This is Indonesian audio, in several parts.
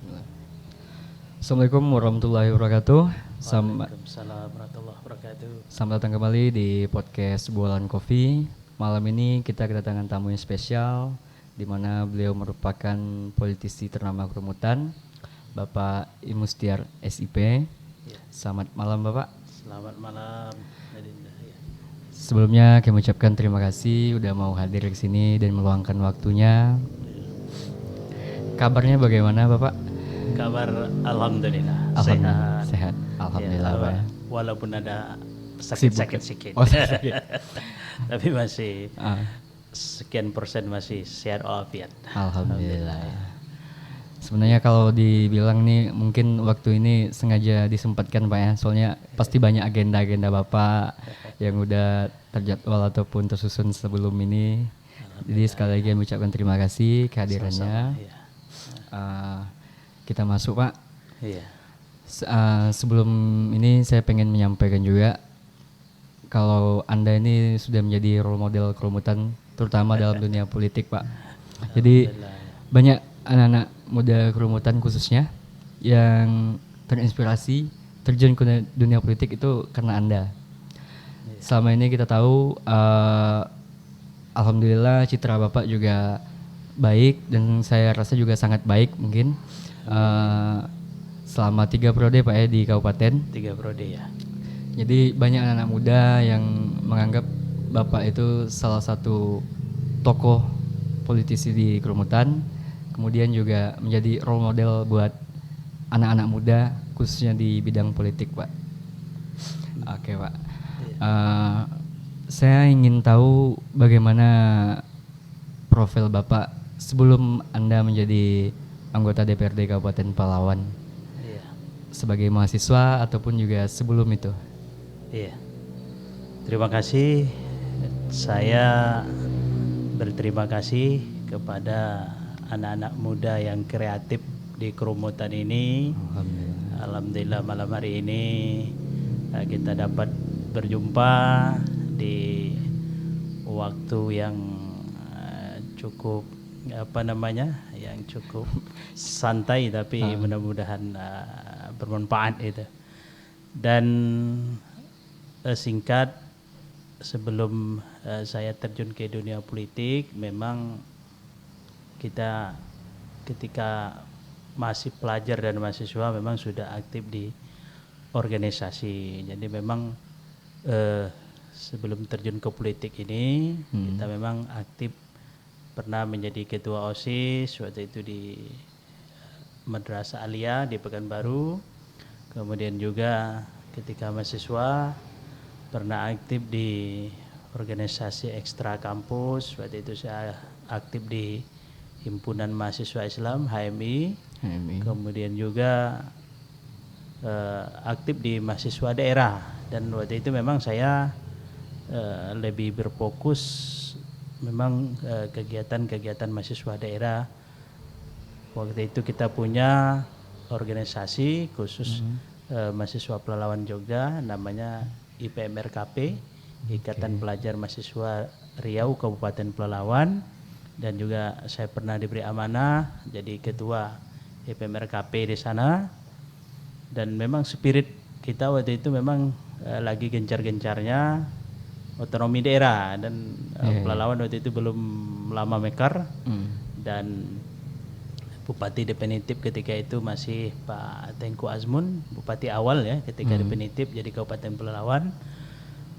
Bismillah. Assalamualaikum warahmatullahi wabarakatuh. Waalaikumsalam warahmatullahi wabarakatuh. Selamat datang kembali di podcast Bualan Kopi. Malam ini kita kedatangan tamu yang spesial, di mana beliau merupakan politisi ternama Kerumutan, Bapak Imustiar SIP. Ya. Selamat malam Bapak. Selamat malam Nadinda. Ya. Sebelumnya kami ucapkan terima kasih udah mau hadir ke sini dan meluangkan waktunya. Kabarnya bagaimana Bapak? Kabar alhamdulillah Sehat. Alhamdulillah ya, Pak. walaupun ada sakit-sakit sedikit. Oh, sakit. Tapi masih Ah, sekian persen masih sehat walafiat. Alhamdulillah. Sebenarnya kalau dibilang nih mungkin waktu ini sengaja disempatkan Pak ya, soalnya pasti banyak agenda-agenda Bapak yang udah terjadwal ataupun tersusun sebelum ini. Jadi sekali lagi kami ucapkan terima kasih kehadirannya. Ya. Kita masuk Pak. Iya. Sebelum ini saya pengen menyampaikan juga kalau Anda ini sudah menjadi role model Kerumutan terutama dalam dunia politik Pak. Jadi banyak anak-anak muda Kerumutan khususnya yang terinspirasi terjun ke dunia politik itu karena Anda. Selama ini kita tahu alhamdulillah citra Bapak juga baik dan saya rasa juga sangat baik mungkin selama 3 periode Pak ya di kabupaten. 3 periode ya. Jadi banyak anak-anak muda yang menganggap Bapak itu salah satu tokoh politisi di Kerumutan, kemudian juga menjadi role model buat anak-anak muda khususnya di bidang politik Pak. Oke Pak. Saya ingin tahu bagaimana profil Bapak sebelum Anda menjadi anggota DPRD Kabupaten Palawan. Iya. Sebagai mahasiswa ataupun juga sebelum itu. Iya. Terima kasih. Saya berterima kasih kepada anak-anak muda yang kreatif di Kerumutan ini. Alhamdulillah malam hari ini kita dapat berjumpa di waktu yang cukup yang cukup santai tapi mudah-mudahan bermanfaat itu. Dan singkat sebelum saya terjun ke dunia politik, memang kita ketika masih pelajar dan mahasiswa memang sudah aktif di organisasi. Jadi memang sebelum terjun ke politik ini kita memang aktif, pernah menjadi ketua OSIS waktu itu di Madrasah Aliyah di Pekanbaru. Kemudian juga ketika mahasiswa pernah aktif di organisasi ekstra kampus. Waktu itu saya aktif di Himpunan Mahasiswa Islam HMI. Kemudian juga aktif di mahasiswa daerah, dan waktu itu memang saya lebih berfokus memang kegiatan-kegiatan mahasiswa daerah. Waktu itu kita punya organisasi khusus mahasiswa Pelalawan Jogja, namanya IPMRKP, Ikatan Pelajar Mahasiswa Riau Kabupaten Pelalawan. Dan juga saya pernah diberi amanah jadi ketua IPMRKP di sana. Dan memang spirit kita waktu itu memang lagi gencar-gencarnya otonomi daerah, dan Pelalawan waktu itu belum lama mekar. Dan Bupati definitif ketika itu masih Pak Tengku Azmun, Bupati awal ya ketika definitif jadi Kabupaten Pelalawan.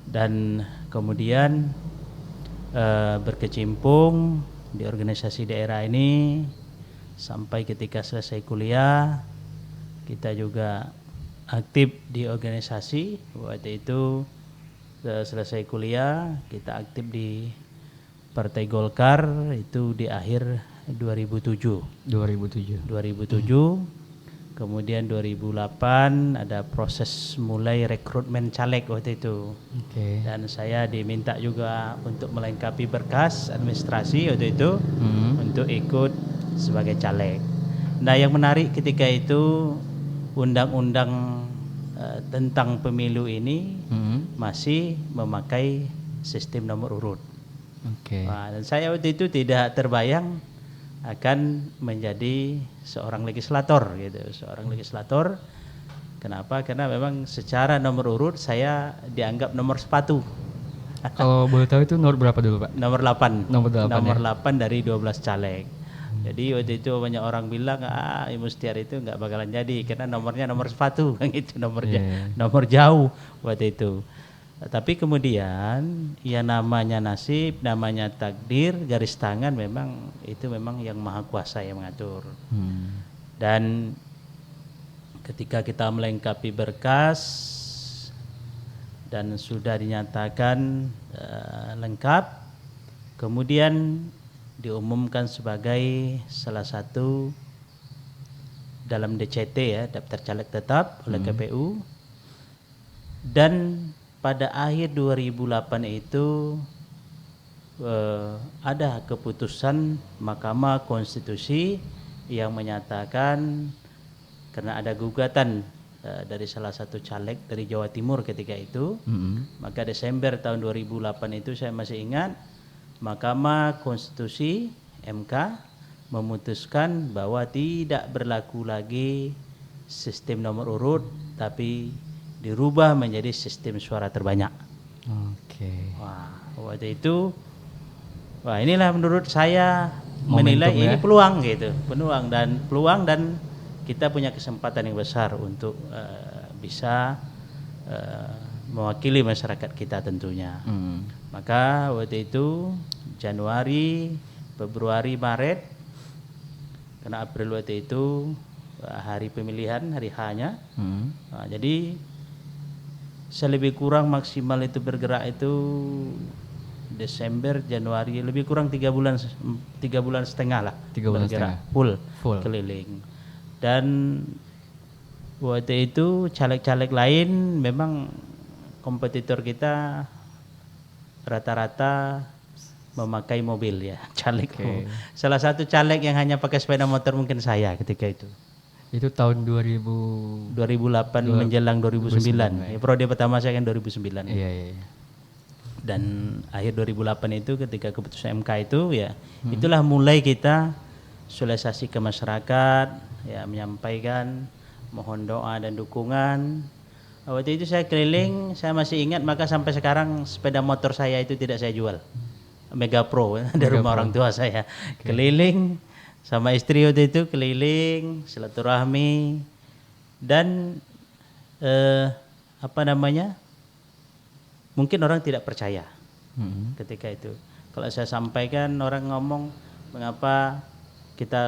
Dan kemudian berkecimpung di organisasi daerah ini sampai ketika selesai kuliah. Kita juga aktif di organisasi. Waktu itu selesai kuliah kita aktif di Partai Golkar itu di akhir 2007. Kemudian 2008 ada proses mulai rekrutmen caleg waktu itu. Dan saya diminta juga untuk melengkapi berkas administrasi waktu itu untuk ikut sebagai caleg. Nah, yang menarik ketika itu undang-undang tentang pemilu ini masih memakai sistem nomor urut. Nah, dan saya waktu itu tidak terbayang akan menjadi seorang legislator gitu, seorang legislator. Kenapa? Karena memang secara nomor urut saya dianggap nomor sepatu. Kalau boleh tahu itu nomor berapa dulu Pak? Nomor 8. Nomor 8 Nomor ya? 8 dari 12 caleg. Jadi waktu itu banyak orang bilang Mustiar itu nggak bakalan jadi karena nomornya nomor sepatu kan itu nomornya nomor jauh waktu itu. Tapi kemudian ya namanya nasib, namanya takdir, garis tangan memang itu memang yang maha kuasa yang mengatur. Dan ketika kita melengkapi berkas dan sudah dinyatakan lengkap, kemudian diumumkan sebagai salah satu dalam DCT ya, daftar caleg tetap oleh KPU. Dan pada akhir 2008 itu ada keputusan Mahkamah Konstitusi yang menyatakan karena ada gugatan dari salah satu caleg dari Jawa Timur ketika itu, maka Desember tahun 2008 itu saya masih ingat, Mahkamah Konstitusi MK memutuskan bahwa tidak berlaku lagi sistem nomor urut, tapi dirubah menjadi sistem suara terbanyak. Oke. Wah, waktu itu, wah inilah menurut saya Momentum menilai ya? ini peluang gitu, peluang dan kita punya kesempatan yang besar untuk bisa mewakili masyarakat kita tentunya. Maka waktu itu Januari, Februari, Maret, karena April waktu itu hari pemilihan, hari H-nya. Nah, jadi saya lebih kurang maksimal itu bergerak itu Desember, Januari, lebih kurang 3 bulan setengah lah. 3 bulan bergerak setengah. full keliling. Dan waktu itu caleg-caleg lain memang kompetitor kita rata-rata memakai mobil ya, caleg. Salah satu caleg yang hanya pakai sepeda motor mungkin saya ketika itu. Itu tahun 2008 2008 menjelang 2009. Ya, periode pertama saya kan 2009. Iya. Dan akhir 2008 itu ketika keputusan MK itu ya, itulah mulai kita sosialisasi ke masyarakat, ya menyampaikan mohon doa dan dukungan. Waktu itu saya keliling, saya masih ingat, maka sampai sekarang sepeda motor saya itu tidak saya jual. Mega Pro dari rumah orang tua saya. Keliling sama istri waktu itu, keliling silaturahmi dan mungkin orang tidak percaya ketika itu. Kalau saya sampaikan orang ngomong mengapa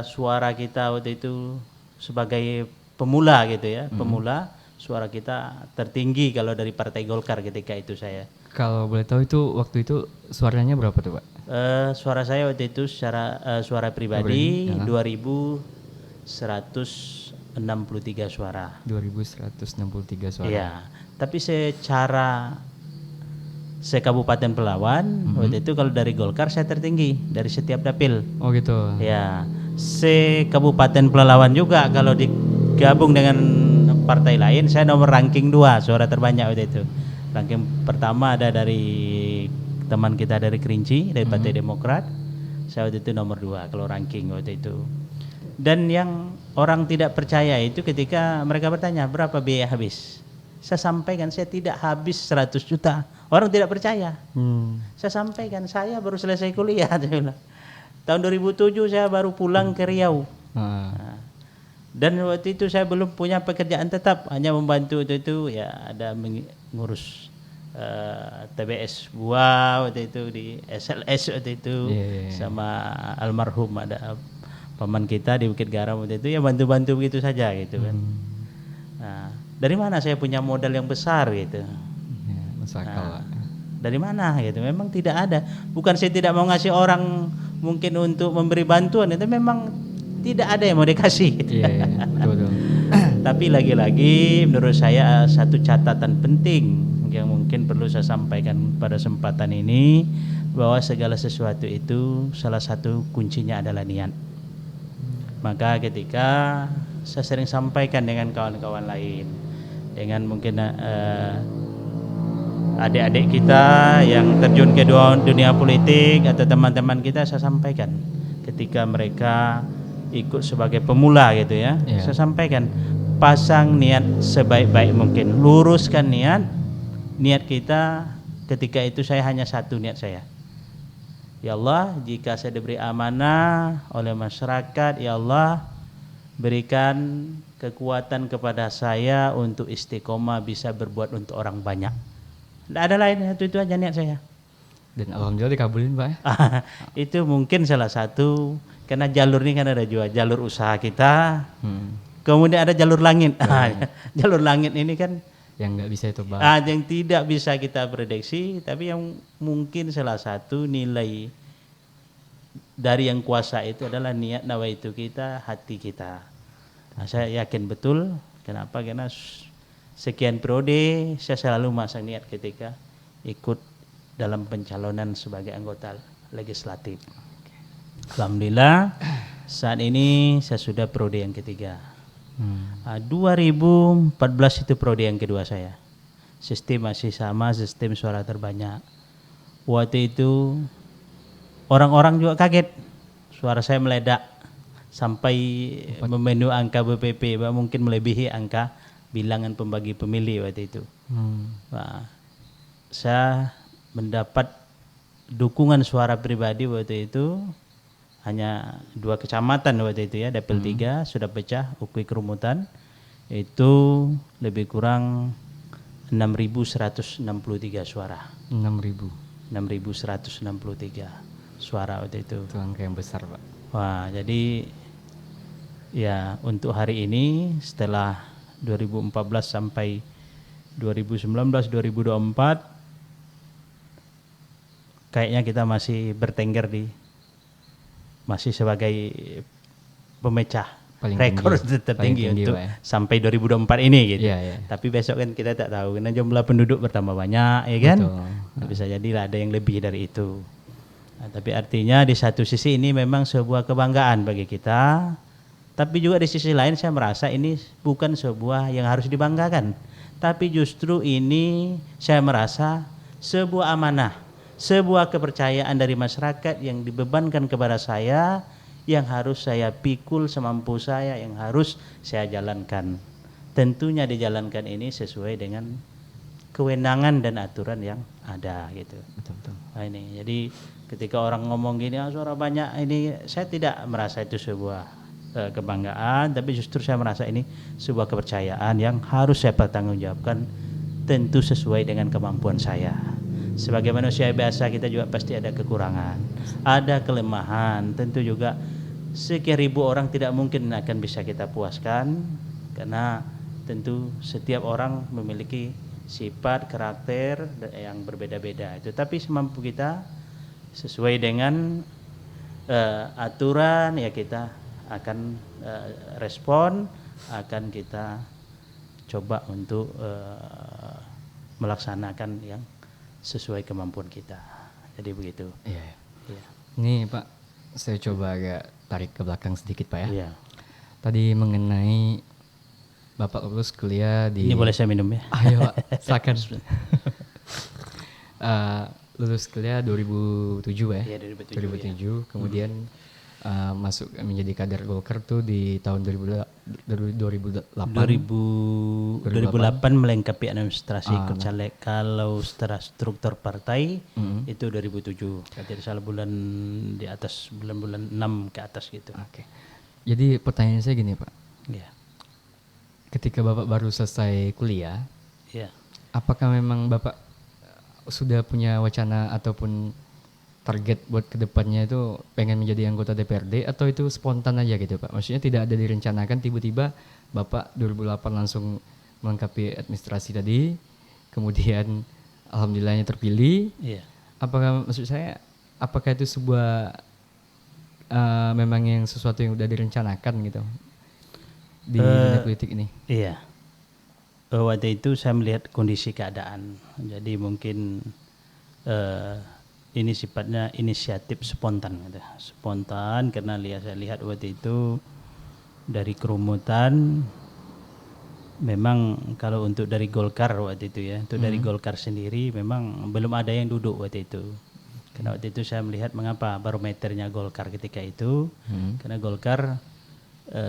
suara kita waktu itu sebagai pemula gitu ya, pemula suara kita tertinggi kalau dari Partai Golkar ketika itu saya. Kalau boleh tahu itu waktu itu suaranya berapa tuh Pak? Suara saya waktu itu secara suara pribadi 2163 suara. 2163 suara. Iya, tapi secara se-Kabupaten Pelawan waktu itu kalau dari Golkar saya tertinggi dari setiap dapil. Oh gitu. Ya, se-Kabupaten Pelawan juga kalau digabung dengan partai lain saya nomor ranking 2 suara terbanyak waktu itu. Ranking pertama ada dari teman kita dari Kerinci dari Partai Demokrat. Saya waktu itu nomor 2 kalau ranking waktu itu. Dan yang orang tidak percaya itu ketika mereka bertanya berapa biaya habis. Saya sampaikan saya tidak habis 100 juta. Orang tidak percaya. Saya sampaikan saya baru selesai kuliah. Tahun 2007 saya baru pulang ke Riau. Nah, dan waktu itu saya belum punya pekerjaan tetap, hanya membantu itu ya ada mengurus TBS buah waktu itu di SLS waktu itu sama almarhum ada paman kita di Bukit Garam waktu itu ya bantu-bantu begitu saja gitu kan. Nah, dari mana saya punya modal yang besar gitu? Ya, masuk akal. Dari mana gitu? Memang tidak ada. Bukan saya tidak mau ngasih orang mungkin untuk memberi bantuan, itu memang tidak ada yang mau dikasih. Gitu. Iya, betul. Tapi lagi-lagi menurut saya satu catatan penting yang mungkin perlu saya sampaikan pada kesempatan ini bahwa segala sesuatu itu salah satu kuncinya adalah niat. Maka ketika saya sering sampaikan dengan kawan-kawan lain, dengan mungkin adik-adik kita yang terjun ke dunia politik atau teman-teman kita, saya sampaikan ketika mereka ikut sebagai pemula gitu ya. Iya. Saya sampaikan, pasang niat sebaik-baik mungkin, luruskan niat kita. Ketika itu saya hanya satu niat saya, ya Allah, jika saya diberi amanah oleh masyarakat, ya Allah berikan kekuatan kepada saya untuk istiqomah bisa berbuat untuk orang banyak. Tidak ada lain, itu aja niat saya. Dan alhamdulillah dikabulin Pak ya. Itu mungkin salah satu, karena jalur ini kan ada juga jalur usaha kita, kemudian ada jalur langit. Jalur langit ini kan Yang nggak bisa itu Pak. yang tidak bisa kita prediksi, tapi yang mungkin salah satu nilai dari yang kuasa itu adalah niat nawaitu kita, hati kita. Nah, saya yakin betul. Kenapa? Karena sekian periode saya selalu masang niat ketika ikut dalam pencalonan sebagai anggota legislatif. Alhamdulillah saat ini saya sudah periode yang ketiga. 2014 itu periode yang kedua saya. Sistem masih sama, sistem suara terbanyak. Waktu itu orang-orang juga kaget, suara saya meledak sampai memenuhi angka BPP, mungkin melebihi angka bilangan pembagi pemilih waktu itu. Nah, saya mendapat dukungan suara pribadi waktu itu hanya 2 kecamatan waktu itu ya, Dapil 3 sudah pecah, Ukui Kerumutan itu lebih kurang 6.163 suara. 6.163 suara waktu itu. Itu angka yang besar Pak. Wah, jadi ya untuk hari ini setelah 2014 sampai 2019 2024 kayaknya kita masih bertengger masih sebagai pemecah Paling rekor tinggi. tertinggi Paling tinggi, untuk Pak ya. sampai 2024 ini gitu. Iya, iya. Tapi besok kan kita tak tahu karena jumlah penduduk bertambah banyak ya kan. Betul. Bisa jadi ada yang lebih dari itu. Nah, tapi artinya di satu sisi ini memang sebuah kebanggaan bagi kita. Tapi juga di sisi lain saya merasa ini bukan sebuah yang harus dibanggakan. Tapi justru ini saya merasa sebuah amanah, sebuah kepercayaan dari masyarakat yang dibebankan kepada saya, yang harus saya pikul semampu saya, yang harus saya jalankan. Tentunya dijalankan ini sesuai dengan kewenangan dan aturan yang ada gitu. Betul. Nah, ini jadi ketika orang ngomong gini, suara banyak ini, saya tidak merasa itu sebuah kebanggaan, tapi justru saya merasa ini sebuah kepercayaan yang harus saya pertanggungjawabkan, tentu sesuai dengan kemampuan saya. Sebagai manusia biasa kita juga pasti ada kekurangan, ada kelemahan, tentu juga sekian ribu orang tidak mungkin akan bisa kita puaskan, karena tentu setiap orang memiliki sifat, karakter yang berbeda-beda itu. Tapi semampu kita sesuai dengan aturan ya kita akan respon, akan kita coba untuk melaksanakan yang sesuai kemampuan kita. Jadi begitu. Iya. Iya. Ini Pak, saya coba agak tarik ke belakang sedikit Pak ya. Iya. Tadi mengenai Bapak lulus kuliah di... Ini boleh saya minum ya? Ayo Pak, silakan. Lulus kuliah 2007 ya? Iya, 2007, 2007, kemudian masuk menjadi kader Golkar tuh di tahun 2008. 2008 melengkapi administrasi ikut caleg. Kalau setelah struktur partai itu 2007. Jadi salah bulan di atas bulan 6 ke atas gitu. Oke. Jadi pertanyaan saya gini Pak. Iya. Ketika Bapak baru selesai kuliah, Iya. apakah memang Bapak sudah punya wacana ataupun target buat kedepannya itu pengen menjadi anggota DPRD, atau itu spontan aja gitu Pak? Maksudnya tidak ada direncanakan, tiba-tiba Bapak 2008 langsung melengkapi administrasi tadi, kemudian alhamdulillahnya terpilih. Iya. Apakah maksud saya, apakah itu sebuah memang yang sesuatu yang udah direncanakan gitu di dunia politik ini? Iya. Waktu itu saya melihat kondisi keadaan. Jadi mungkin ini sifatnya inisiatif spontan gitu. Spontan karena saya lihat waktu itu dari kerumutan, memang kalau untuk dari Golkar waktu itu ya, untuk dari Golkar sendiri memang belum ada yang duduk waktu itu. Karena waktu itu saya melihat mengapa barometernya Golkar ketika itu, karena Golkar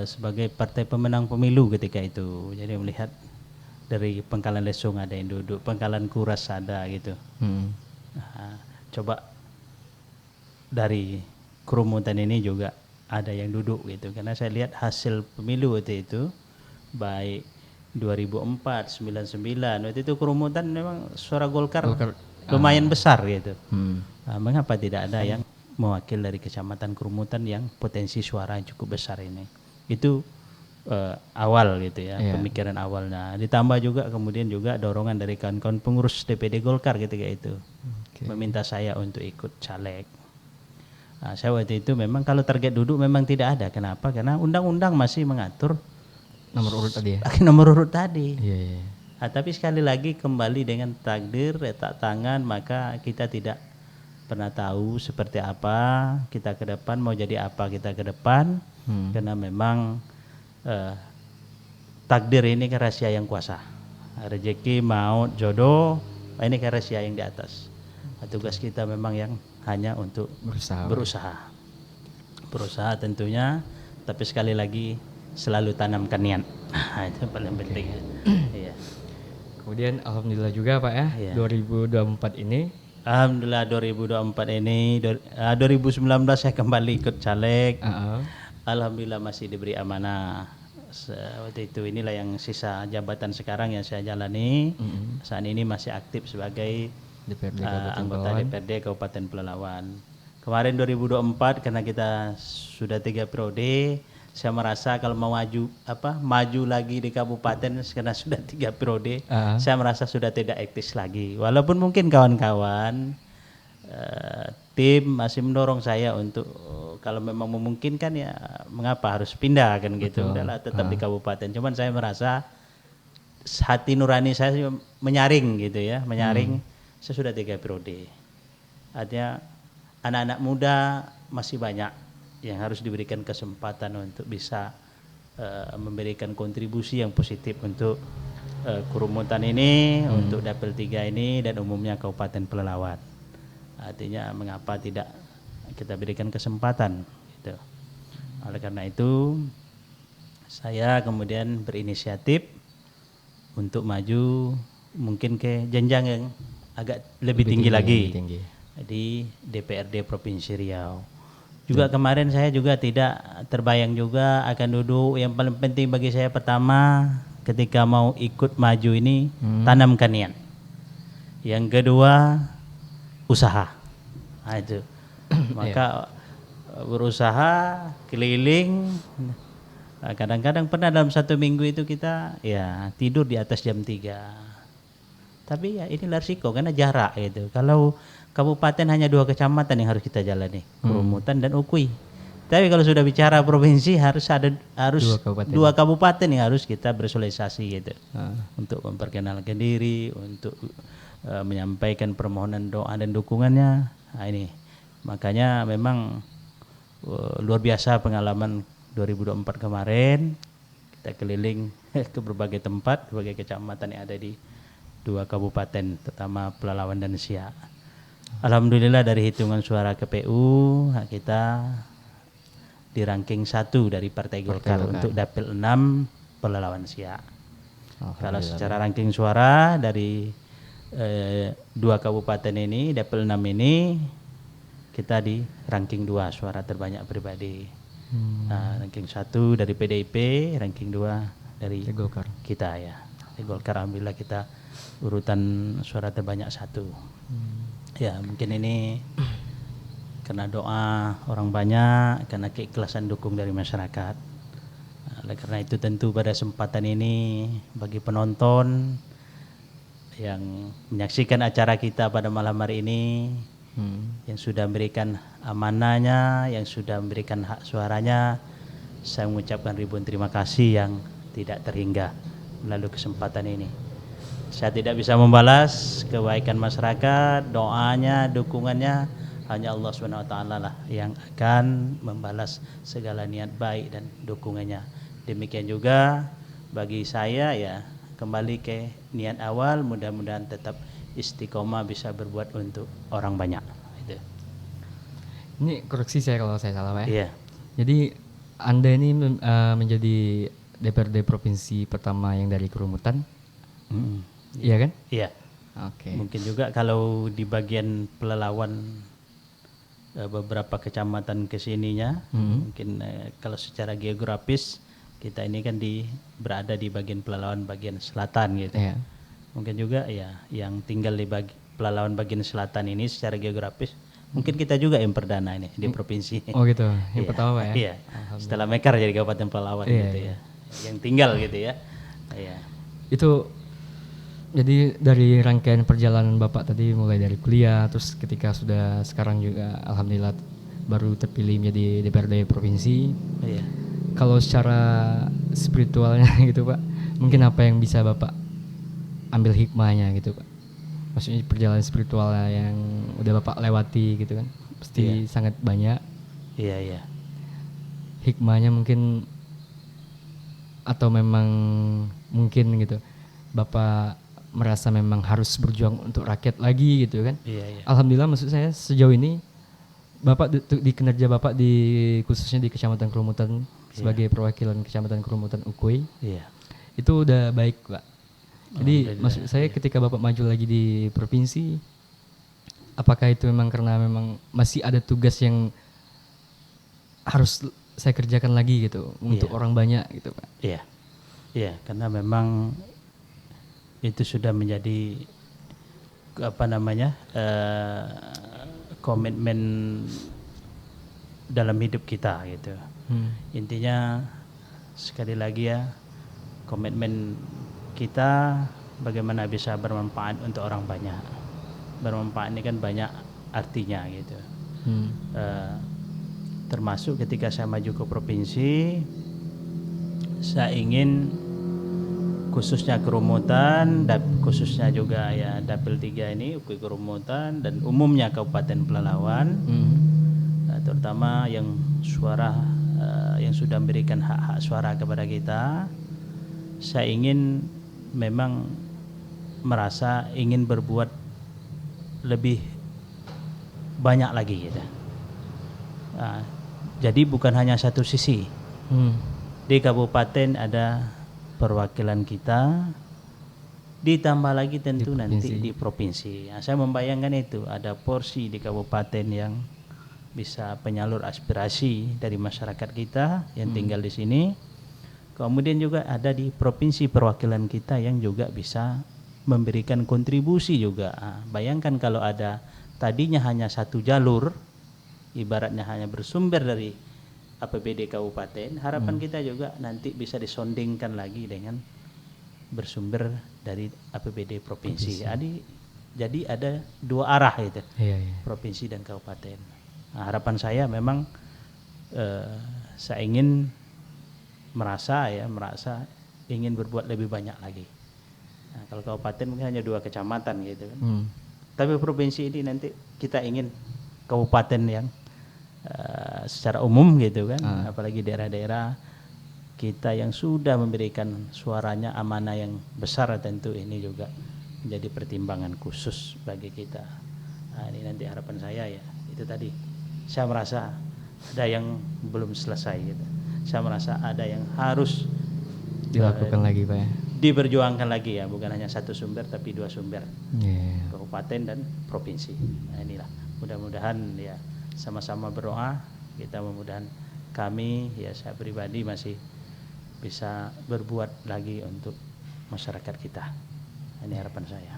sebagai partai pemenang pemilu ketika itu. Jadi melihat dari Pangkalan Lesung ada yang duduk, Pangkalan Kuras ada gitu. Nah, coba dari kerumunan ini juga ada yang duduk gitu. Karena saya lihat hasil pemilu waktu itu baik 2004, 99 waktu itu kerumunan memang suara Golkar lumayan besar gitu. Nah, mengapa tidak ada yang mewakil dari kecamatan Kerumutan yang potensi suara yang cukup besar ini? Itu awal gitu ya, pemikiran awalnya. Ditambah juga kemudian juga dorongan dari kawan-kawan pengurus DPD Golkar ketika itu meminta saya untuk ikut caleg. Nah, saya waktu itu memang kalau target duduk memang tidak ada. Kenapa? Karena undang-undang masih mengatur Nomor urut tadi ya? Nomor urut tadi. Iya. Nah, tapi sekali lagi kembali dengan takdir, letak tangan, maka kita tidak pernah tahu seperti apa kita ke depan, mau jadi apa kita ke depan. Karena memang takdir ini kan rahasia yang kuasa. Rezeki, maut, jodoh, ini kan rahasia yang di atas. Tugas kita memang yang hanya untuk berusaha tentunya, tapi sekali lagi selalu tanamkan niat. Itu paling penting. Iya. Kemudian alhamdulillah juga Pak ya, 2024 ini. Alhamdulillah 2024 ini 2019 saya kembali ikut caleg. Alhamdulillah masih diberi amanah. Waktu itu inilah yang sisa jabatan sekarang yang saya jalani. Saat ini masih aktif sebagai anggota DPRD Kabupaten Pelalawan. Kemarin 2024 karena kita sudah 3 periode, saya merasa kalau mau maju lagi di kabupaten karena sudah 3 periode, saya merasa sudah tidak etis lagi. Walaupun mungkin kawan-kawan tim masih mendorong saya untuk kalau memang memungkinkan ya mengapa harus pindah kan gitu. Udahlah tetap di kabupaten. Cuman saya merasa hati nurani saya menyaring gitu ya, menyaring. Saya sudah 3 periode. Artinya anak-anak muda masih banyak yang harus diberikan kesempatan untuk bisa memberikan kontribusi yang positif untuk kerumunan ini, untuk Dapil 3 ini dan umumnya Kabupaten Pelalawan. Artinya mengapa tidak kita berikan kesempatan gitu. Oleh karena itu saya kemudian berinisiatif untuk maju mungkin ke jenjang yang agak lebih tinggi lagi di DPRD Provinsi Riau. Juga kemarin saya juga tidak terbayang juga akan duduk. Yang paling penting bagi saya pertama ketika mau ikut maju ini tanamkan niat. Yang kedua usaha. Nah, itu. Maka berusaha keliling. Kadang-kadang pernah dalam 1 minggu itu kita ya tidur di atas jam 3. Tapi ya inilah risiko karena jarak itu. Kalau kabupaten hanya 2 kecamatan yang harus kita jalani, Kerumutan dan Ukui. Tapi kalau sudah bicara provinsi harus 2 kabupaten yang harus kita bersosialisasi gitu. Untuk memperkenalkan diri, untuk menyampaikan permohonan doa dan dukungannya. Nah, ini makanya memang luar biasa pengalaman 2024 kemarin. Kita keliling ke berbagai tempat, berbagai kecamatan yang ada di 2 kabupaten, terutama Pelalawan dan Siak. Alhamdulillah dari hitungan suara KPU kita di ranking 1 dari Partai Golkar untuk Dapil 6 Pelalawan Siak. Kalau secara ranking suara dari 2 kabupaten ini, Dapil 6 ini kita di ranking 2 suara terbanyak pribadi. Ranking 1 dari PDIP, ranking 2 dari Golkar. Kita ya. Di Golkar alhamdulillah kita urutan suara terbanyak 1. Ya mungkin ini karena doa orang banyak, karena keikhlasan dukung dari masyarakat. Oleh karena itu tentu pada kesempatan ini bagi penonton yang menyaksikan acara kita pada malam hari ini, yang sudah memberikan amanahnya, yang sudah memberikan hak suaranya, saya mengucapkan ribuan terima kasih yang tidak terhingga melalui kesempatan ini. Saya tidak bisa membalas kebaikan masyarakat, doanya, dukungannya, hanya Allah SWT lah yang akan membalas segala niat baik dan dukungannya. Demikian juga bagi saya ya kembali ke niat awal, mudah-mudahan tetap istiqomah bisa berbuat untuk orang banyak. Itu. Ini koreksi saya kalau saya salah Pak ya. Iya. Jadi Anda ini menjadi DPRD provinsi pertama yang dari Kerumutan, Mm. iya kan? Iya. Oke. Mungkin juga kalau di bagian Pelalawan beberapa kecamatan kesininya, mungkin kalau secara geografis kita ini kan berada di bagian Pelalawan bagian selatan gitu. Iya. Mungkin juga ya yang tinggal di Pelalawan bagian selatan ini secara geografis mungkin kita juga yang perdana ini di provinsi. Oh gitu, yang Iya, pertama Pak ya? Iya. Setelah Mekar jadi Kabupaten Pelalawan Iya, gitu ya. Yang tinggal gitu ya. Iya. Itu jadi dari rangkaian perjalanan Bapak tadi mulai dari kuliah, terus ketika sudah sekarang juga alhamdulillah baru terpilih menjadi DPRD provinsi. Iya. Kalau secara spiritualnya gitu Pak, mungkin apa yang bisa Bapak ambil hikmahnya gitu Pak? Maksudnya perjalanan spiritual yang udah Bapak lewati gitu kan, pasti sangat banyak. Iya, iya. Hikmahnya mungkin atau memang mungkin gitu Bapak merasa memang harus berjuang untuk rakyat lagi gitu kan. Iya, iya. Alhamdulillah maksud saya sejauh ini Bapak di kinerja Bapak di khususnya di Kecamatan Kerumutan sebagai perwakilan Kecamatan Kerumutan Ukui Iya. itu udah baik Pak. Jadi maksud saya ketika Bapak maju lagi di provinsi, apakah itu memang karena memang masih ada tugas yang harus saya kerjakan lagi gitu untuk orang banyak gitu Pak? Iya. Iya, karena memang itu sudah menjadi komitmen dalam hidup kita gitu. Intinya sekali lagi ya, komitmen kita bagaimana bisa bermanfaat untuk orang banyak. Bermanfaat ini kan banyak artinya gitu. Termasuk ketika saya maju ke provinsi, saya ingin khususnya Kerumutan, khususnya juga ya Dapil 3 ini, Ukui Kerumutan dan umumnya Kabupaten Pelalawan, terutama yang yang sudah memberikan hak-hak suara kepada kita, saya ingin memang merasa ingin berbuat lebih banyak lagi gitu. Jadi bukan hanya satu sisi. Di kabupaten ada perwakilan kita, ditambah lagi tentu nanti di provinsi. Saya membayangkan itu ada porsi di kabupaten yang bisa penyalur aspirasi dari masyarakat kita yang tinggal di sini. Kemudian juga ada di provinsi perwakilan kita yang juga bisa memberikan kontribusi juga. Bayangkan kalau ada tadinya hanya satu jalur, ibaratnya hanya bersumber dari APBD kabupaten, harapan kita juga nanti bisa disondingkan lagi dengan bersumber dari APBD provinsi. Jadi ada dua arah itu, provinsi dan kabupaten. Nah, harapan saya memang saya ingin merasa ingin berbuat lebih banyak lagi. Nah, kalau kabupaten mungkin hanya 2 kecamatan gitu kan. Tapi provinsi ini nanti kita ingin kabupaten yang secara umum gitu kan, apalagi daerah-daerah kita yang sudah memberikan suaranya amanah yang besar, tentu ini juga menjadi pertimbangan khusus bagi kita. Nah, ini nanti harapan saya ya, itu tadi. Saya merasa ada yang belum selesai gitu. Saya merasa ada yang harus dilakukan lagi Pak ya. Diperjuangkan lagi ya, bukan hanya satu sumber tapi 2 sumber. Kabupaten dan provinsi. Nah, inilah mudah-mudahan ya sama-sama berdoa, kita mudah-mudahan kami ya saya pribadi masih bisa berbuat lagi untuk masyarakat kita. Ini harapan saya.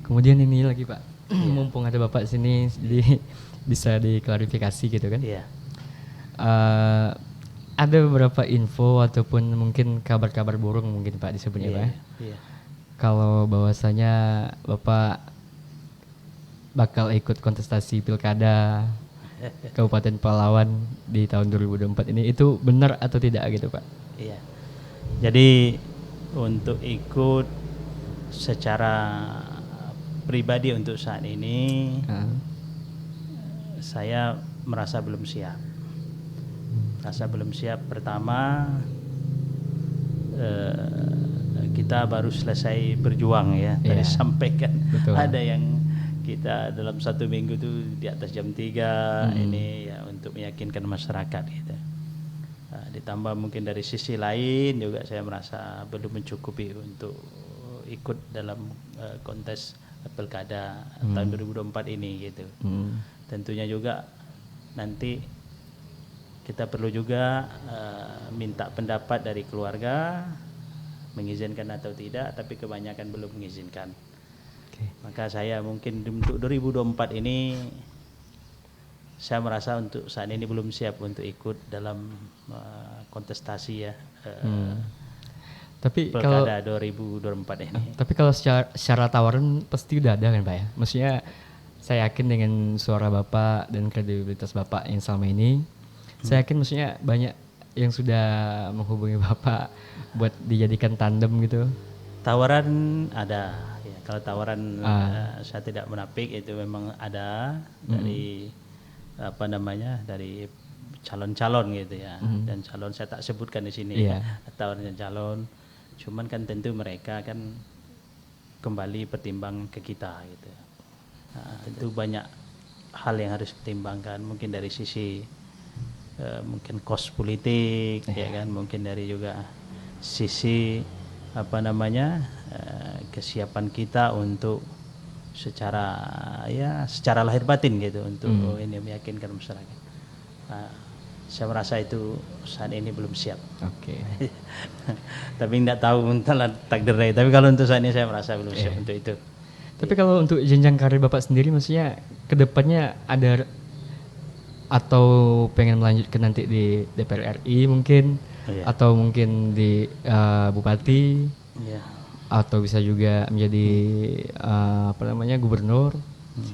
Kemudian ini lagi Pak, mumpung ada Bapak sini, jadi bisa diklarifikasi gitu kan? Iya. Ada beberapa info ataupun mungkin kabar-kabar burung mungkin Pak disebutnya Pak. Iya. Kalau bahwasanya Bapak bakal ikut kontestasi pilkada Kabupaten Pelalawan di tahun 2024 ini, itu benar atau tidak gitu Pak? Iya. Jadi untuk ikut secara pribadi untuk saat ini saya merasa belum siap. Pertama kita baru selesai berjuang ya. Tadi sampaikan ada yang kita dalam 1 minggu tuh di atas jam 3 ini ya untuk meyakinkan masyarakat gitu. Ditambah mungkin dari sisi lain juga saya merasa belum mencukupi untuk ikut dalam kontes pilkada tahun 2024 ini gitu. Tentunya juga nanti kita perlu juga minta pendapat dari keluarga mengizinkan atau tidak, tapi kebanyakan belum mengizinkan. Maka saya mungkin untuk 2024 ini saya merasa untuk saat ini belum siap untuk ikut dalam kontestasi ya Tapi kalau pilkada 2024 ini. Tapi kalau secara tawaran pasti udah ada kan Pak ya? Maksudnya saya yakin dengan suara Bapak dan kredibilitas Bapak yang selama ini, saya yakin maksudnya banyak yang sudah menghubungi Bapak buat dijadikan tandem gitu. Tawaran ada, ya, kalau tawaran saya tidak menapik itu memang ada dari apa namanya dari calon-calon gitu ya, dan calon saya tak sebutkan di sini tawaran calon. Cuman kan tentu mereka kan kembali pertimbang ke kita gitu. Tentu banyak hal yang harus dipertimbangkan, mungkin dari sisi mungkin kos politik ya kan, mungkin dari juga sisi apa namanya kesiapan kita untuk secara lahir batin gitu untuk ini meyakinkan masyarakat. Saya merasa itu saat ini belum siap. Oke. Tapi tidak tahu entahlah takdirnya. Tapi kalau untuk saat ini saya merasa belum siap untuk itu. Tapi kalau untuk jenjang karir Bapak sendiri, maksudnya kedepannya ada atau pengen melanjutkan nanti di DPR RI mungkin, atau mungkin di bupati, atau bisa juga menjadi apa namanya gubernur.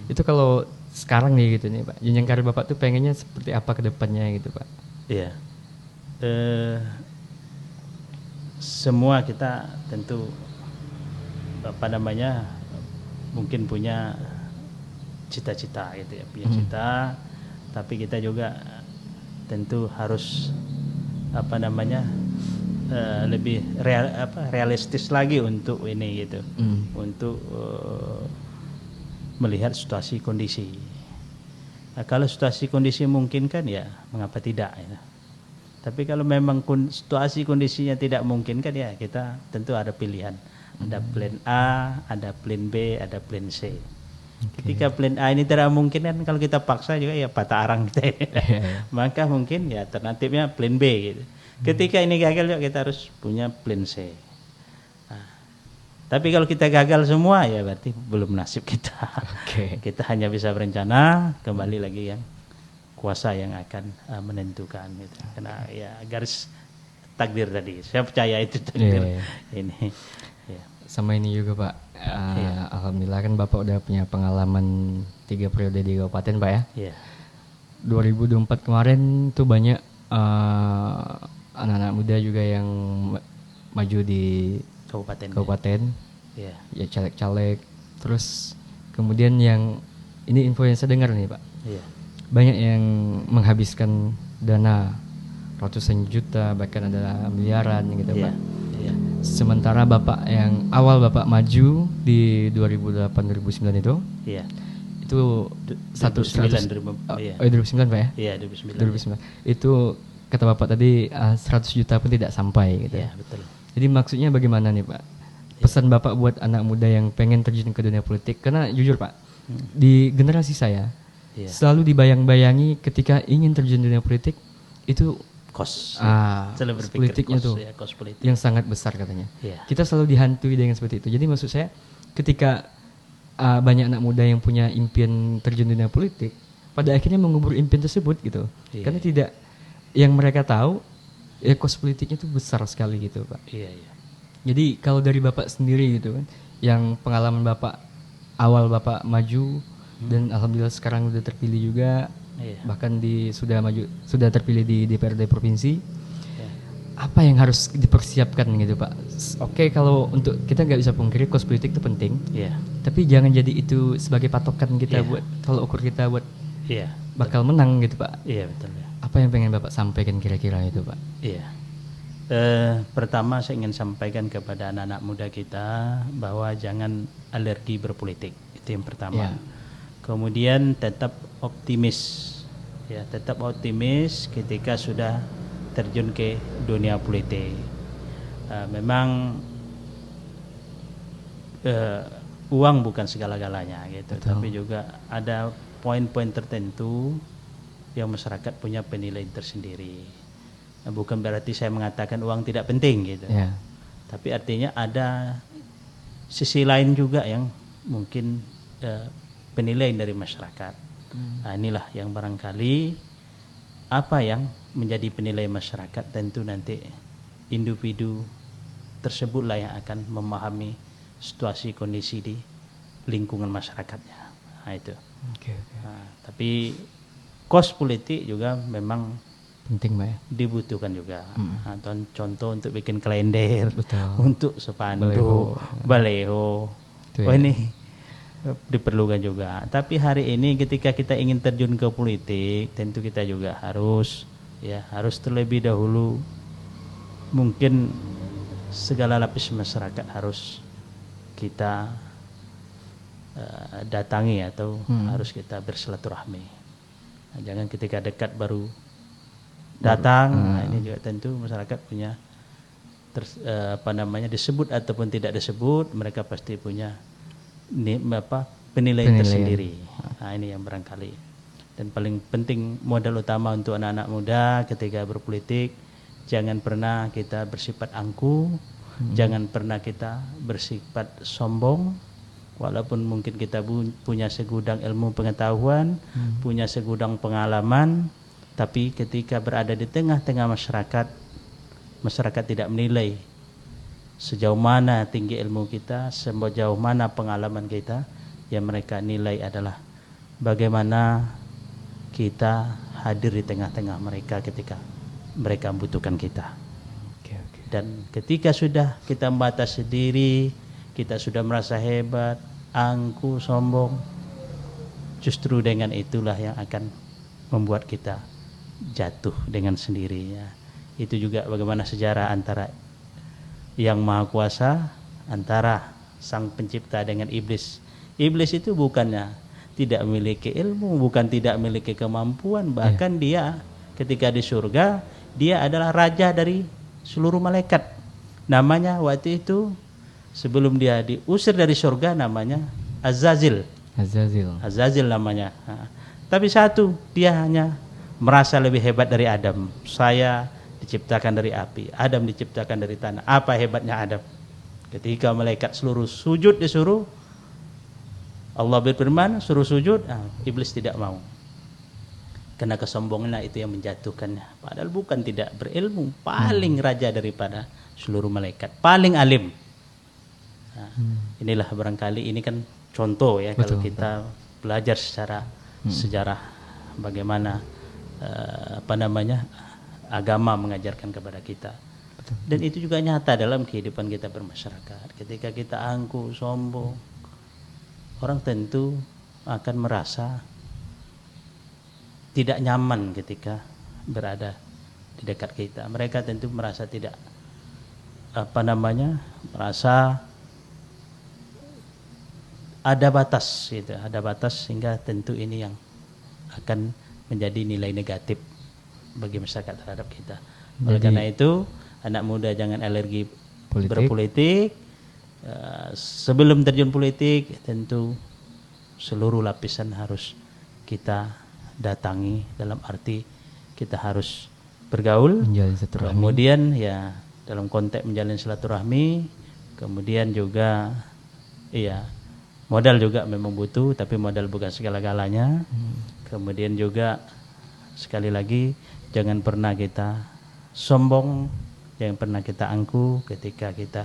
Itu kalau sekarang nih gitu nih Pak, jenjang karir Bapak tuh pengennya seperti apa ke depannya gitu Pak? Iya. Semua kita tentu apa namanya mungkin punya cita-cita gitu ya, punya cita, tapi kita juga tentu harus apa namanya lebih realistis lagi untuk ini gitu, untuk melihat situasi kondisi. Nah, kalau situasi kondisi memungkinkan ya mengapa tidak ya. Tapi kalau memang situasi kondisinya tidak memungkinkan ya kita tentu ada pilihan. Ada plan A, ada plan B, ada plan C. Ketika plan A ini tidak mungkin kan kalau kita paksa juga ya patah arang kita. Maka mungkin ya alternatifnya plan B gitu. Ketika ini gagal juga kita harus punya plan C. Tapi kalau kita gagal semua ya berarti belum nasib kita. Kita hanya bisa berencana, kembali lagi yang kuasa yang akan menentukan gitu. Karena ya garis takdir tadi. Saya percaya itu takdir ini. Sama ini juga Pak. Alhamdulillah kan Bapak udah punya pengalaman 3 periode di kabupaten Pak ya. 2024 kemarin tuh banyak anak-anak muda juga yang maju di kabupaten, ya caleg-caleg, terus kemudian yang ini info yang saya dengar nih Pak, banyak yang menghabiskan dana ratusan juta bahkan ada miliaran gitu Pak. Sementara Bapak yang awal Bapak maju di 2008-2009 itu 2009 Pak ya? Iya 2009. Itu kata Bapak tadi 100 juta pun tidak sampai gitu. Iya betul. Jadi maksudnya bagaimana nih Pak? Pesan Bapak buat anak muda yang pengen terjun ke dunia politik, karena jujur Pak, di generasi saya selalu dibayang-bayangi ketika ingin terjun ke dunia politik itu kos politiknya tuh kos politik yang sangat besar katanya. Kita selalu dihantui dengan seperti itu. Jadi maksud saya ketika banyak anak muda yang punya impian terjun dunia politik, pada akhirnya mengubur impian tersebut gitu. Karena tidak yang mereka tahu ya kos politiknya itu besar sekali gitu Pak. Jadi kalau dari Bapak sendiri gitu kan, yang pengalaman Bapak awal Bapak maju dan alhamdulillah sekarang udah terpilih juga, bahkan sudah terpilih di DPRD provinsi. Apa yang harus dipersiapkan gitu Pak? Oke, kalau untuk kita nggak bisa pungkiri kos politik itu penting, tapi jangan jadi itu sebagai patokan kita buat kalau ukur kita buat bakal menang gitu Pak. Betul. Apa yang pengen Bapak sampaikan kira-kira itu Pak? Pertama saya ingin sampaikan kepada anak-anak muda kita bahwa jangan alergi berpolitik. Itu yang pertama. Kemudian tetap optimis, ya tetap optimis ketika sudah terjun ke dunia politik. Memang uang bukan segala-galanya gitu, Betul. tapi juga ada poin-poin tertentu yang masyarakat punya penilaian tersendiri. Bukan berarti saya mengatakan uang tidak penting gitu, Ya. tapi artinya ada sisi lain juga yang mungkin penilaian dari masyarakat. Nah, inilah yang barangkali apa yang menjadi penilaian masyarakat, tentu nanti individu tersebutlah yang akan memahami situasi kondisi di lingkungan masyarakatnya. Nah, itu. Oke. Nah, tapi kos politik juga memang Penting, Pak ya. dibutuhkan juga. Nah, contoh untuk bikin kalender, Betul. untuk spanduk, baleho. Itu Oh, ya. ini diperlukan juga. Tapi hari ini ketika kita ingin terjun ke politik, tentu kita juga harus terlebih dahulu mungkin segala lapis masyarakat harus kita datangi atau harus kita bersilaturahmi. Nah, jangan ketika dekat baru datang. Nah, ini juga tentu masyarakat punya disebut ataupun tidak disebut, mereka pasti punya penilaian tersendiri. Nah, ini yang barangkali. Dan paling penting modal utama untuk anak-anak muda ketika berpolitik, jangan pernah kita bersifat angkuh, jangan pernah kita bersifat sombong, walaupun mungkin kita punya segudang ilmu pengetahuan, punya segudang pengalaman, tapi ketika berada di tengah-tengah masyarakat, masyarakat tidak menilai sejauh mana tinggi ilmu kita, sejauh mana pengalaman kita. Yang mereka nilai adalah bagaimana kita hadir di tengah-tengah mereka ketika mereka membutuhkan kita. Dan ketika sudah kita membatasi diri, kita sudah merasa hebat, angkuh, sombong, justru dengan itulah yang akan membuat kita jatuh dengan sendirinya. Itu juga bagaimana sejarah antara Yang Maha Kuasa, antara Sang Pencipta dengan iblis. Iblis itu bukannya tidak memiliki ilmu, bukan tidak memiliki kemampuan, bahkan dia ketika di surga, dia adalah raja dari seluruh malaikat. Namanya waktu itu sebelum dia diusir dari surga namanya Azazil. Azazil namanya. Nah, tapi satu, dia hanya merasa lebih hebat dari Adam. Saya diciptakan dari api, Adam diciptakan dari tanah. Apa hebatnya Adam? Ketika malaikat seluruh sujud disuruh, Allah berfirman suruh sujud, iblis tidak mau. Karena kesombongannya itu yang menjatuhkannya. Padahal bukan tidak berilmu, paling raja daripada seluruh malaikat, paling alim. Nah, inilah barangkali ini kan contoh ya. Betul, kalau kita belajar secara sejarah bagaimana agama mengajarkan kepada kita. Betul. Dan itu juga nyata dalam kehidupan kita bermasyarakat. Ketika kita angkuh, sombong, orang tentu akan merasa tidak nyaman ketika berada di dekat kita. Mereka tentu merasa tidak merasa ada batas gitu, ada batas, sehingga tentu ini yang akan menjadi nilai negatif bagi masyarakat terhadap kita. Oleh karena itu, anak muda jangan alergi berpolitik. Sebelum terjun politik, tentu seluruh lapisan harus kita datangi, dalam arti kita harus bergaul, kemudian ya dalam konteks menjalin silaturahmi, kemudian juga modal juga memang butuh, tapi modal bukan segala-galanya. Kemudian juga sekali lagi jangan pernah kita sombong, jangan pernah kita angkuh ketika kita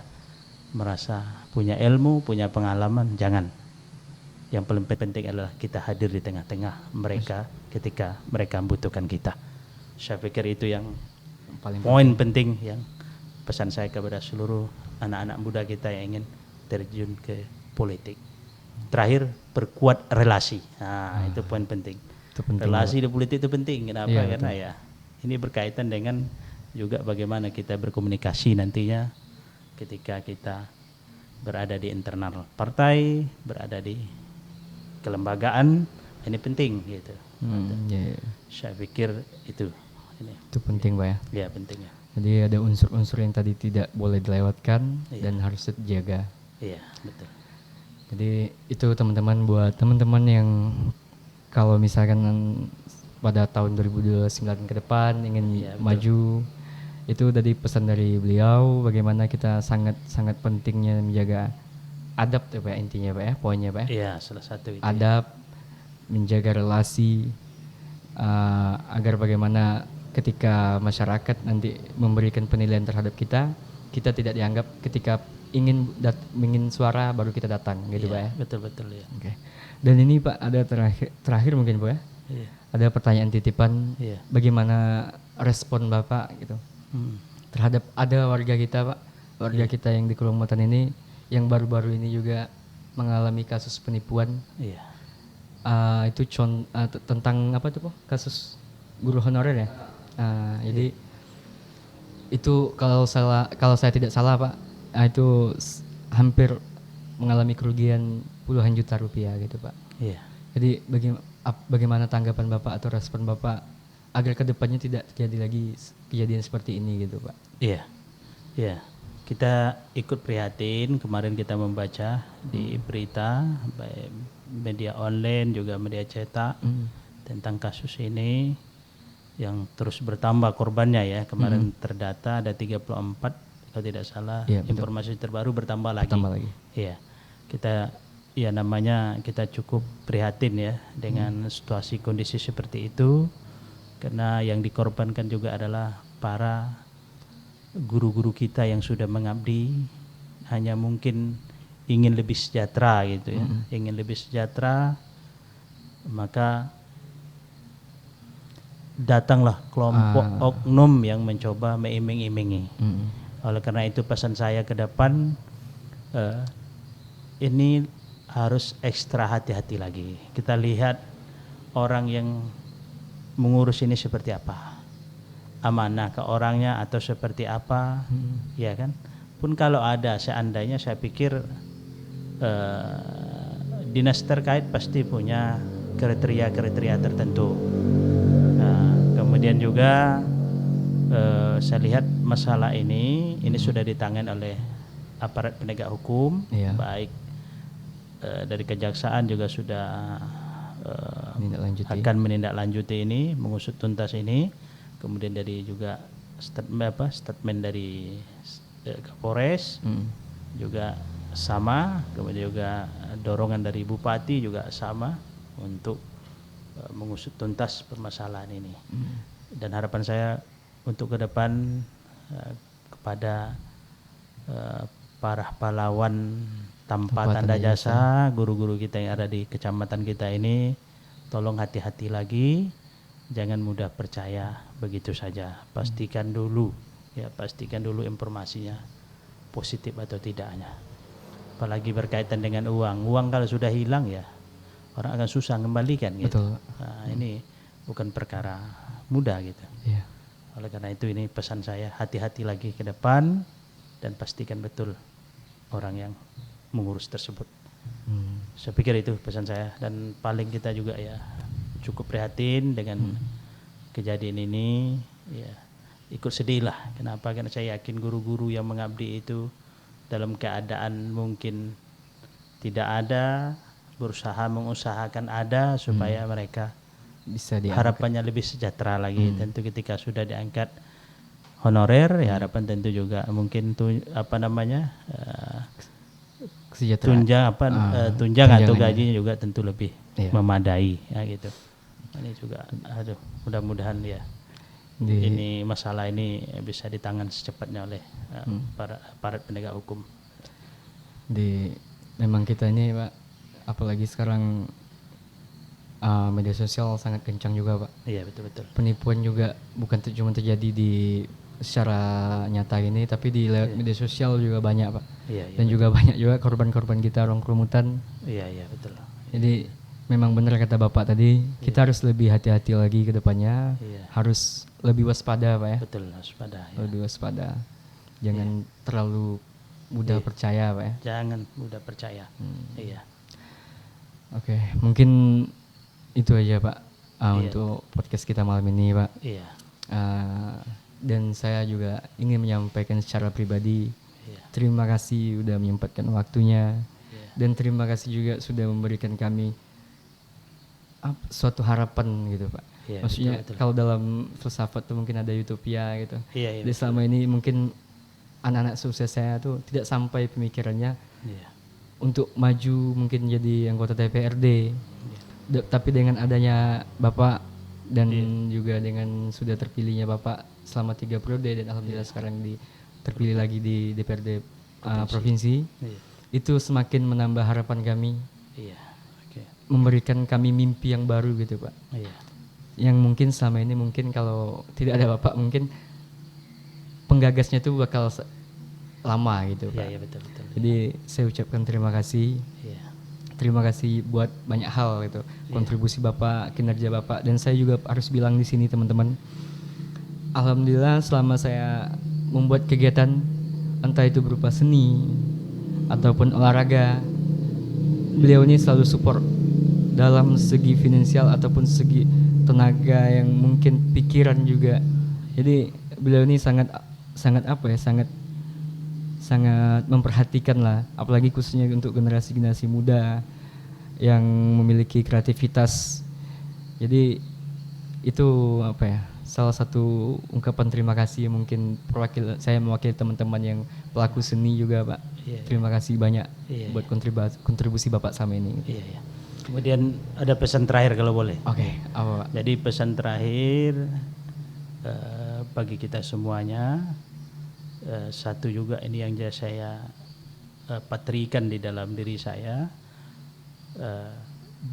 merasa punya ilmu, punya pengalaman, jangan. Yang paling penting adalah kita hadir di tengah-tengah mereka ketika mereka membutuhkan kita. Saya pikir itu yang paling poin penting yang pesan saya kepada seluruh anak-anak muda kita yang ingin terjun ke politik. Terakhir, perkuat relasi. Nah, itu poin penting. Relasi di politik itu penting. Kenapa? Karena ini berkaitan dengan juga bagaimana kita berkomunikasi nantinya ketika kita berada di internal partai, berada di kelembagaan ini penting gitu. Ya, Saya pikir itu ini. itu penting Pak ya. Ya pentingnya. Jadi ada unsur-unsur yang tadi tidak boleh dilewatkan dan harus dijaga. Iya betul. Jadi itu teman-teman, buat teman-teman yang kalau misalkan pada tahun 2029 ke depan ingin maju, itu tadi pesan dari beliau bagaimana kita sangat pentingnya menjaga adab ya Pak ya, intinya Pak ya, poinnya Pak ya. Iya salah satu itu. Adab, menjaga relasi agar bagaimana ketika masyarakat nanti memberikan penilaian terhadap kita tidak dianggap ketika ingin suara baru kita datang gitu Pak ya. Betul ya. Oke. Dan ini Pak ada terakhir mungkin Pak ya. Iya. Ada pertanyaan titipan. Iya. Bagaimana respon Bapak gitu terhadap ada warga kita Pak, warga kita yang di Kelumutan ini yang baru-baru ini juga mengalami kasus penipuan. Iya. Itu tentang apa tuh Pak? Kasus guru honorer ya. Jadi itu kalau saya tidak salah Pak, itu hampir mengalami kerugian puluhan juta rupiah gitu Pak. Iya. Jadi bagaimana tanggapan Bapak atau respon Bapak agar kedepannya tidak terjadi lagi kejadian seperti ini gitu Pak? Iya. Kita ikut prihatin, kemarin kita membaca di berita baik media online juga media cetak tentang kasus ini yang terus bertambah korbannya ya. Kemarin terdata ada 34 kalau tidak salah. Ya, informasi terbaru bertambah lagi. Iya. Kita cukup prihatin ya dengan situasi kondisi seperti itu, karena yang dikorbankan juga adalah para guru-guru kita yang sudah mengabdi, hanya mungkin ingin lebih sejahtera gitu ya. Ingin lebih sejahtera, maka datanglah kelompok oknum yang mencoba meiming-imingi. Oleh karena itu pesan saya ke depan, ini harus ekstra hati-hati lagi. Kita lihat orang yang mengurus ini seperti apa, amanah ke orangnya atau seperti apa, ya kan. Pun kalau ada seandainya, saya pikir dinas terkait pasti punya kriteria tertentu. Kemudian juga saya lihat masalah ini sudah ditangani oleh aparat penegak hukum, baik dari kejaksaan juga sudah akan menindaklanjuti ini, mengusut tuntas ini. Kemudian dari juga statement dari Kapolres juga sama, kemudian juga dorongan dari Bupati juga sama untuk mengusut tuntas permasalahan ini. Dan harapan saya untuk ke depan kepada para pahlawan tanpa tanda jasa, guru-guru kita yang ada di kecamatan kita ini, tolong hati-hati lagi, jangan mudah percaya begitu saja. Pastikan dulu informasinya positif atau tidaknya. Apalagi berkaitan dengan uang kalau sudah hilang ya orang akan susah kembalikan gitu. Ini bukan perkara mudah gitu. Oleh karena itu ini pesan saya, hati-hati lagi ke depan dan pastikan betul orang yang mengurus tersebut. Saya pikir itu pesan saya, dan paling kita juga ya cukup prihatin dengan kejadian ini, ya ikut sedih lah. Kenapa? Karena saya yakin guru-guru yang mengabdi itu dalam keadaan mungkin tidak ada, berusaha mengusahakan ada supaya mereka bisa harapannya lebih sejahtera lagi. Tentu ketika sudah diangkat honorer, ya harapan tentu juga mungkin tunjang atau gajinya juga tentu lebih memadai ya gitu. Ini juga mudah-mudahan ya ini masalah ini bisa ditangan secepatnya oleh para aparat penegak hukum. Memang kita ini Pak, apalagi sekarang media sosial sangat kencang juga Pak. Iya betul. Penipuan juga bukan cuma terjadi di secara nyata ini, tapi di media sosial juga banyak Pak. Dan juga banyak juga korban-korban kita orang Kelumutan. Iya betul. Jadi memang benar kata Bapak tadi, kita harus lebih hati-hati lagi ke depannya. Harus lebih waspada Pak ya. Betul, waspada. Lebih waspada. Jangan terlalu mudah percaya Pak ya. Jangan mudah percaya. Iya. Oke, mungkin itu aja Pak Iya. untuk podcast kita malam ini Pak. Iya. Dan saya juga ingin menyampaikan secara pribadi Iya. terima kasih sudah menyempatkan waktunya Iya. dan terima kasih juga sudah memberikan kami suatu harapan gitu Pak. Iya, Maksudnya betul. kalau dalam filsafat tuh mungkin ada utopia gitu. Iya, iya, Jadi selama ini mungkin anak-anak sukses saya tuh tidak sampai pemikirannya Iya. untuk maju mungkin jadi anggota DPRD. Iya. Tapi dengan adanya Bapak dan juga dengan sudah terpilihnya Bapak selama 3 periode dan alhamdulillah sekarang terpilih lagi di DPRD provinsi, itu semakin menambah harapan kami, Iya. Oke. memberikan kami mimpi yang baru gitu Pak. Iya. Yang mungkin selama ini mungkin kalau tidak ada Bapak mungkin penggagasnya itu bakal lama gitu Pak. Iya, iya, betul. Jadi saya ucapkan terima kasih. Iya. Terima kasih buat banyak hal gitu, kontribusi Bapak, kinerja Bapak, dan saya juga harus bilang di sini teman-teman, alhamdulillah selama saya membuat kegiatan entah itu berupa seni ataupun olahraga, beliau ini selalu support dalam segi finansial ataupun segi tenaga yang mungkin pikiran juga. Jadi beliau ini sangat memperhatikan lah, apalagi khususnya untuk generasi generasi muda yang memiliki kreativitas. Jadi itu salah satu ungkapan terima kasih mungkin saya mewakili teman-teman yang pelaku seni juga Pak. Iya. Terima kasih banyak buat Iya. kontribusi Bapak sama ini. Iya, iya. Kemudian ada pesan terakhir kalau boleh. Oke, apa Pak? Jadi pesan terakhir bagi kita semuanya, satu juga ini yang saya patrikan di dalam diri saya,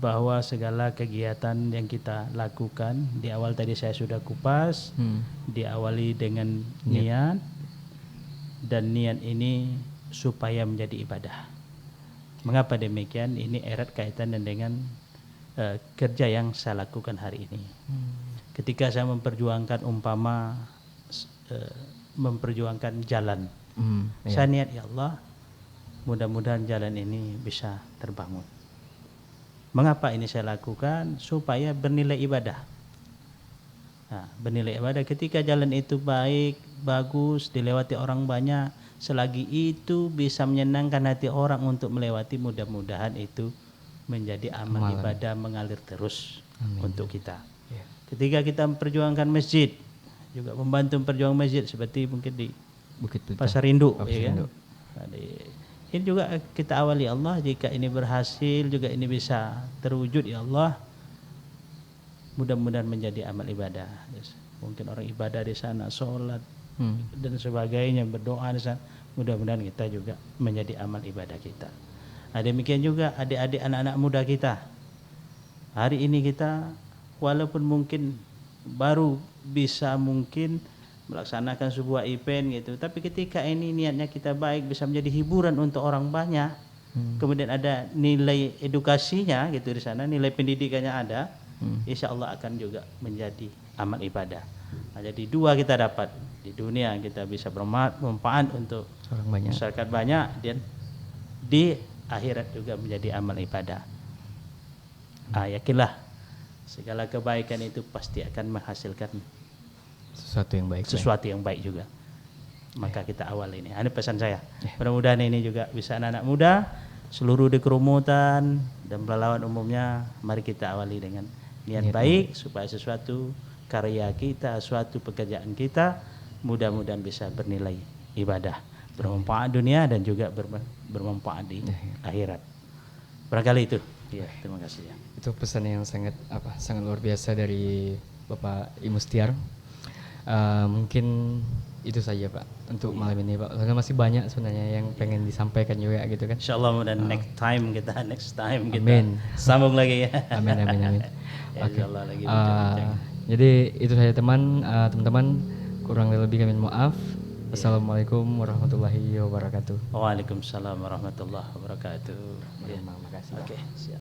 bahwa segala kegiatan yang kita lakukan di awal tadi saya sudah kupas, diawali dengan niat, dan niat ini supaya menjadi ibadah. Mengapa demikian? Ini erat kaitan dengan kerja yang saya lakukan hari ini. Ketika saya memperjuangkan memperjuangkan jalan, saya niat ya Allah, mudah-mudahan jalan ini bisa terbangun. Mengapa ini saya lakukan? Supaya bernilai ibadah. Nah, bernilai ibadah ketika jalan itu baik, bagus, dilewati orang banyak, selagi itu bisa menyenangkan hati orang untuk melewati, mudah-mudahan itu menjadi amal ibadah mengalir terus. Amin. Untuk kita. Ya. Ketika kita memperjuangkan masjid, juga membantu memperjuangkan masjid seperti mungkin di Bukit Pasar Induk, ya kan? Ini juga kita awali Allah, jika ini berhasil juga ini bisa terwujud ya Allah, mudah-mudahan menjadi amal ibadah. Mungkin orang ibadah di sana, sholat dan sebagainya, berdoa di sana, mudah-mudahan kita juga menjadi amal ibadah kita. Nah, demikian juga adik-adik anak-anak muda kita. Hari ini kita walaupun mungkin baru bisa mungkin melaksanakan sebuah event gitu, tapi ketika ini niatnya kita baik, bisa menjadi hiburan untuk orang banyak, kemudian ada nilai edukasinya gitu di sana, nilai pendidikannya ada, insya Allah akan juga menjadi amal ibadah. Nah, jadi dua kita dapat, di dunia kita bisa bermanfaat untuk orang banyak, masyarakat banyak, dan di akhirat juga menjadi amal ibadah. Yakinlah segala kebaikan itu pasti akan menghasilkan sesuatu yang baik juga. Maka kita awal ini. Ini pesan saya. Mudah-mudahan ini juga bisa anak-anak muda, seluruh di kerumutan dan pelalawan umumnya, mari kita awali dengan niat baik supaya sesuatu karya kita, suatu pekerjaan kita mudah-mudahan bisa bernilai ibadah, bermanfaat dunia dan juga bermanfaat di akhirat. Barangkali itu. Ya, terima kasih ya. Itu pesan yang sangat luar biasa dari Bapak Imustiar. Mungkin itu saja Pak untuk malam ini Pak. Karena masih banyak sebenarnya yang pengen disampaikan juga gitu kan. Insyaallah dan next time kita sambung lagi ya. Amin. Oke. Jadi itu saja teman-teman, kurang lebih kami maaf. Wassalamualaikum warahmatullahi wabarakatuh. Waalaikumsalam warahmatullahi wabarakatuh. Terima kasih. Oke, siap.